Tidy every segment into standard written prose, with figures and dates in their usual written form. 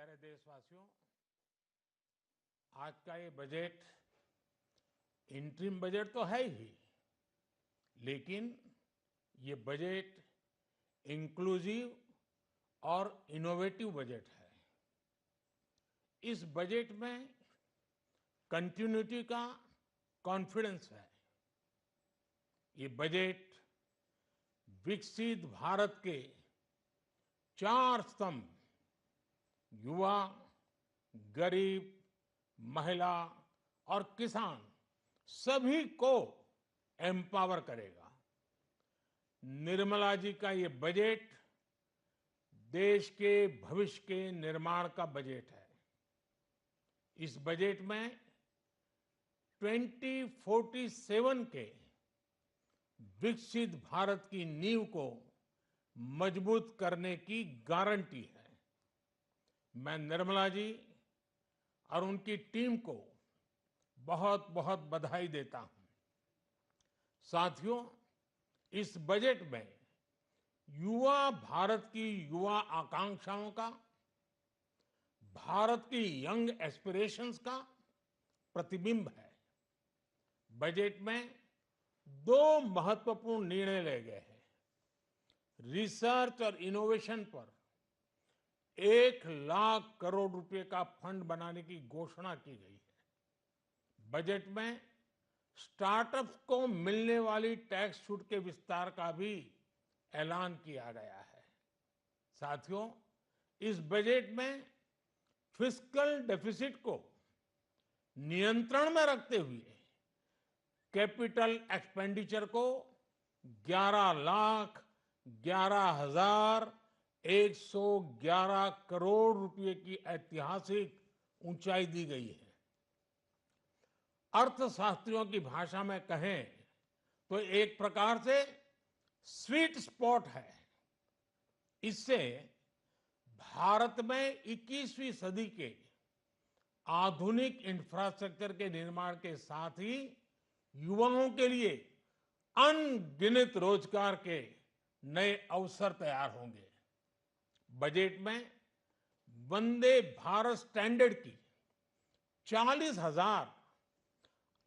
प्यारे देशवासियों, आज का ये बजट इंटरिम बजट तो है ही, लेकिन ये बजट इंक्लूसिव और इनोवेटिव बजट है। इस बजट में कंटिन्यूटी का कॉन्फिडेंस है। ये बजट विकसित भारत के 4 स्तंभ युवा, गरीब, महिला और किसान सभी को एम्पावर करेगा। निर्मला जी का ये बजट देश के भविष्य के निर्माण का बजट है। इस बजट में 2047 के विकसित भारत की नींव को मजबूत करने की गारंटी है। मैं निर्मला जी और उनकी टीम को बहुत बहुत बधाई देता हूं। साथियों, इस बजट में युवा भारत की युवा आकांक्षाओं का, भारत की यंग एस्पिरेशंस का प्रतिबिंब है। बजट में 2 महत्वपूर्ण निर्णय लिए गए हैं। रिसर्च और इनोवेशन पर 1 लाख करोड़ रुपए का फंड बनाने की घोषणा की गई है। बजट में स्टार्टअप्स को मिलने वाली टैक्स छूट के विस्तार का भी ऐलान किया गया है। साथियों, इस बजट में फिस्कल डेफिसिट को नियंत्रण में रखते हुए कैपिटल एक्सपेंडिचर को 11,11,111 करोड़ रुपए की ऐतिहासिक ऊंचाई दी गई है। अर्थशास्त्रियों की भाषा में कहें तो एक प्रकार से स्वीट स्पॉट है। इससे भारत में 21वीं सदी के आधुनिक इंफ्रास्ट्रक्चर के निर्माण के साथ ही युवाओं के लिए अनगिनत रोजगार के नए अवसर तैयार होंगे। बजट में वंदे भारत स्टैंडर्ड की 40,000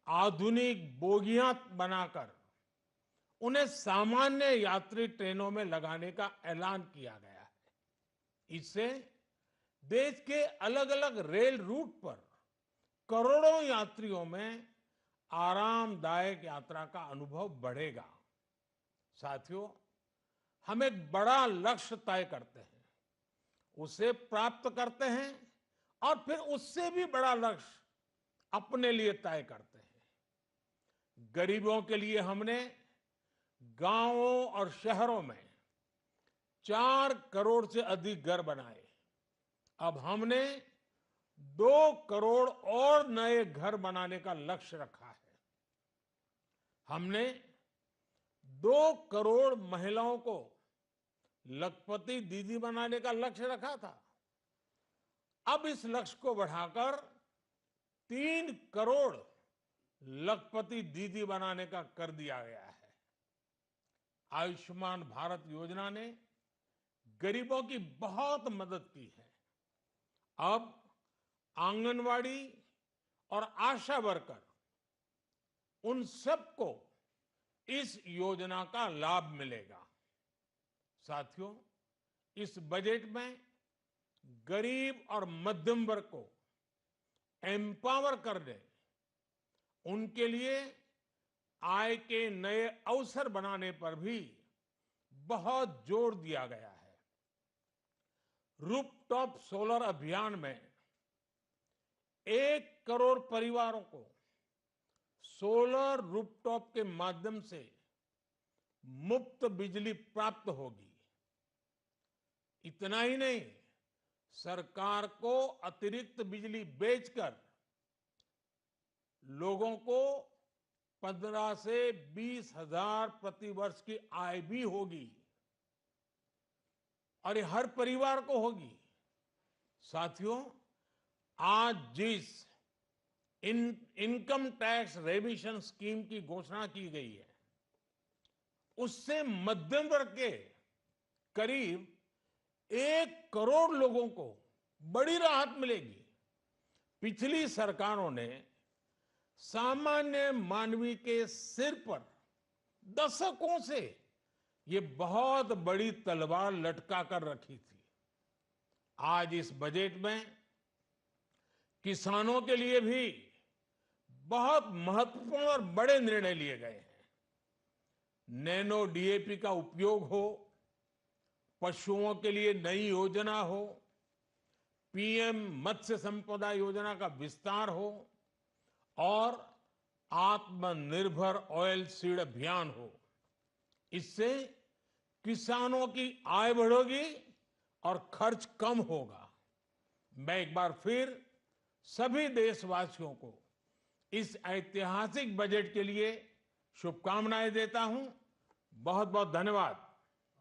आधुनिक बोगियां बनाकर उन्हें सामान्य यात्री ट्रेनों में लगाने का ऐलान किया गया है। इससे देश के अलग अलग रेल रूट पर करोड़ों यात्रियों में आरामदायक यात्रा का अनुभव बढ़ेगा। साथियों, हम एक बड़ा लक्ष्य तय करते हैं, उसे प्राप्त करते हैं और फिर उससे भी बड़ा लक्ष्य अपने लिए तय करते हैं। गरीबों के लिए हमने गांवों और शहरों में 4 करोड़ से अधिक घर बनाए। अब हमने 2 करोड़ और नए घर बनाने का लक्ष्य रखा है। हमने 2 करोड़ महिलाओं को लखपति दीदी बनाने का लक्ष्य रखा था। अब इस लक्ष्य को बढ़ाकर 3 करोड़ लखपति दीदी बनाने का कर दिया गया है। आयुष्मान भारत योजना ने गरीबों की बहुत मदद की है। अब आंगनवाड़ी और आशा वर्कर, उन सबको इस योजना का लाभ मिलेगा। साथियों, इस बजट में गरीब और मध्यम वर्ग को एम्पावर करने, उनके लिए आय के नए अवसर बनाने पर भी बहुत जोर दिया गया है। रूफटॉप सोलर अभियान में 1 करोड़ परिवारों को सोलर रूफटॉप के माध्यम से मुफ्त बिजली प्राप्त होगी। इतना ही नहीं, सरकार को अतिरिक्त बिजली बेचकर लोगों को 15 से 20 हजार प्रति वर्ष की आय भी होगी और ये हर परिवार को होगी। साथियों, आज जिस इनकम टैक्स रेमिशन स्कीम की घोषणा की गई है, उससे मध्यम वर्ग के करीब 1 करोड़ लोगों को बड़ी राहत मिलेगी। पिछली सरकारों ने सामान्य मानवी के सिर पर दशकों से ये बहुत बड़ी तलवार लटका कर रखी थी। आज इस बजट में किसानों के लिए भी बहुत महत्वपूर्ण और बड़े निर्णय लिए गए हैं। नैनो डीएपी का उपयोग हो, पशुओं के लिए नई योजना हो, पीएम मत्स्य संपदा योजना का विस्तार हो और आत्मनिर्भर ऑयल सीड अभियान हो। इससे किसानों की आय बढ़ेगी और खर्च कम होगा। मैं एक बार फिर सभी देशवासियों को इस ऐतिहासिक बजट के लिए शुभकामनाएं देता हूं। बहुत बहुत धन्यवाद।